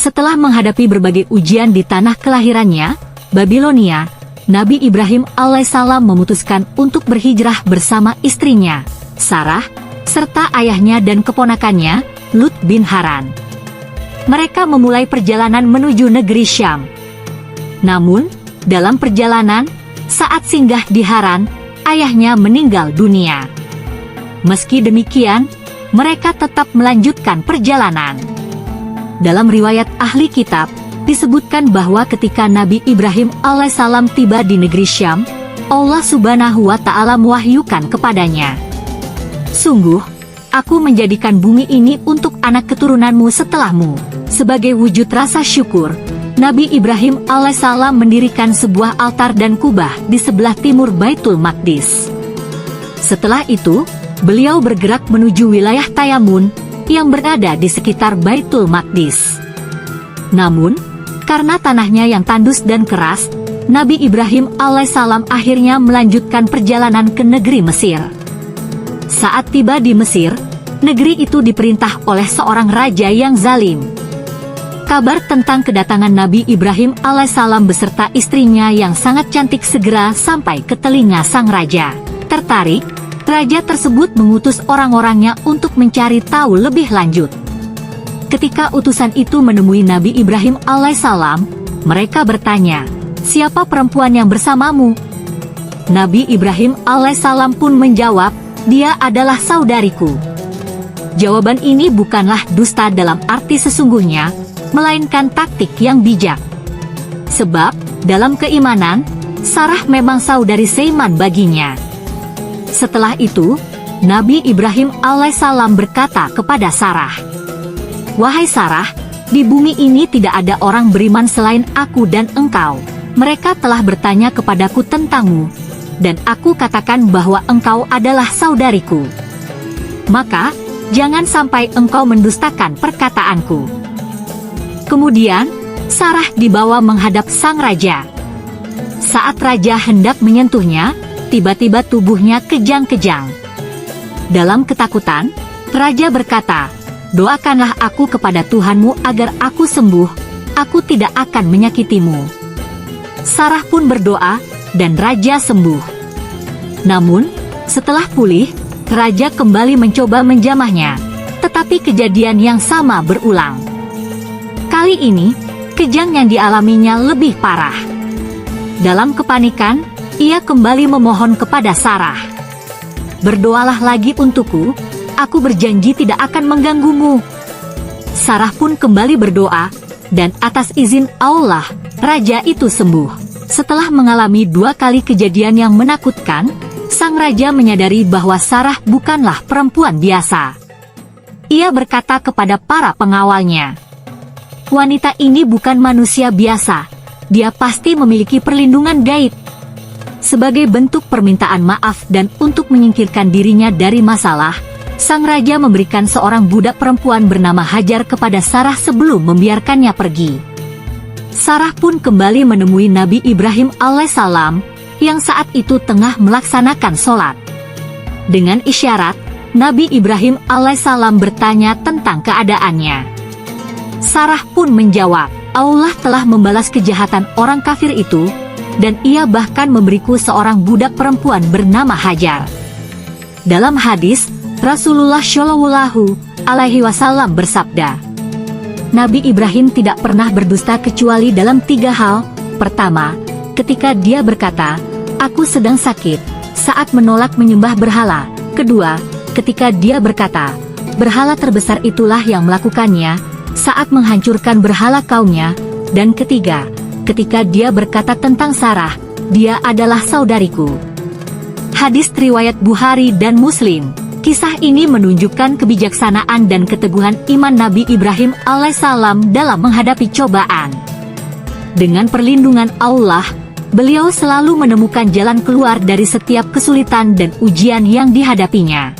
Setelah menghadapi berbagai ujian di tanah kelahirannya, Babilonia, Nabi Ibrahim alaihissalam memutuskan untuk berhijrah bersama istrinya, Sarah, serta ayahnya dan keponakannya, Lut bin Haran. Mereka memulai perjalanan menuju negeri Syam. Namun, dalam perjalanan, saat singgah di Haran, ayahnya meninggal dunia. Meski demikian, mereka tetap melanjutkan perjalanan. Dalam riwayat ahli kitab, disebutkan bahwa ketika Nabi Ibrahim alaihissalam tiba di negeri Syam, Allah subhanahu wa ta'ala mewahyukan kepadanya, "Sungguh, aku menjadikan bumi ini untuk anak keturunanmu setelahmu." Sebagai wujud rasa syukur, Nabi Ibrahim alaihissalam mendirikan sebuah altar dan kubah di sebelah timur Baitul Maqdis. Setelah itu, beliau bergerak menuju wilayah Tayamun yang berada di sekitar Baitul Maqdis. Namun, karena tanahnya yang tandus dan keras, Nabi Ibrahim alaihissalam akhirnya melanjutkan perjalanan ke negeri Mesir. Saat tiba di Mesir, negeri itu diperintah oleh seorang raja yang zalim. Kabar tentang kedatangan Nabi Ibrahim alaihissalam beserta istrinya yang sangat cantik segera sampai ke telinga sang raja. Tertarik, raja tersebut mengutus orang-orangnya untuk mencari tahu lebih lanjut. Ketika utusan itu menemui Nabi Ibrahim alaihissalam, mereka bertanya, "Siapa perempuan yang bersamamu?" Nabi Ibrahim alaihissalam pun menjawab, "Dia adalah saudariku." Jawaban ini bukanlah dusta dalam arti sesungguhnya, melainkan taktik yang bijak. Sebab, dalam keimanan, Sarah memang saudari seiman baginya. Setelah itu, Nabi Ibrahim alaihissalam berkata kepada Sarah, "Wahai Sarah, di bumi ini tidak ada orang beriman selain aku dan engkau. Mereka telah bertanya kepadaku tentangmu, dan aku katakan bahwa engkau adalah saudariku. Maka, jangan sampai engkau mendustakan perkataanku." Kemudian, Sarah dibawa menghadap sang raja. Saat raja hendak menyentuhnya, tiba-tiba tubuhnya kejang-kejang. Dalam ketakutan, raja berkata, "Doakanlah aku kepada Tuhanmu agar aku sembuh, aku tidak akan menyakitimu." Sarah pun berdoa, dan raja sembuh. Namun, setelah pulih, raja kembali mencoba menjamahnya, tetapi kejadian yang sama berulang. Kali ini, kejang yang dialaminya lebih parah. Dalam kepanikan, ia kembali memohon kepada Sarah, "Berdoalah lagi untukku, aku berjanji tidak akan mengganggumu." Sarah pun kembali berdoa, dan atas izin Allah, raja itu sembuh. Setelah mengalami 2 kali kejadian yang menakutkan, sang raja menyadari bahwa Sarah bukanlah perempuan biasa. Ia berkata kepada para pengawalnya, "Wanita ini bukan manusia biasa, dia pasti memiliki perlindungan gaib." Sebagai bentuk permintaan maaf dan untuk menyingkirkan dirinya dari masalah, sang raja memberikan seorang budak perempuan bernama Hajar kepada Sarah sebelum membiarkannya pergi. Sarah pun kembali menemui Nabi Ibrahim alaihissalam, yang saat itu tengah melaksanakan sholat. Dengan isyarat, Nabi Ibrahim alaihissalam bertanya tentang keadaannya. Sarah pun menjawab, "Allah telah membalas kejahatan orang kafir itu, dan ia bahkan memberiku seorang budak perempuan bernama Hajar." Dalam hadis, Rasulullah Shallallahu Alaihi Wasallam bersabda, "Nabi Ibrahim tidak pernah berdusta kecuali dalam 3 hal. Pertama, ketika dia berkata, 'Aku sedang sakit,' saat menolak menyembah berhala. Kedua, ketika dia berkata, 'Berhala terbesar itulah yang melakukannya,' saat menghancurkan berhala kaumnya. Dan ketiga, ketika dia berkata tentang Sarah, 'Dia adalah saudariku.'" Hadis riwayat Bukhari dan Muslim. Kisah ini menunjukkan kebijaksanaan dan keteguhan iman Nabi Ibrahim alaihissalam dalam menghadapi cobaan. Dengan perlindungan Allah, beliau selalu menemukan jalan keluar dari setiap kesulitan dan ujian yang dihadapinya.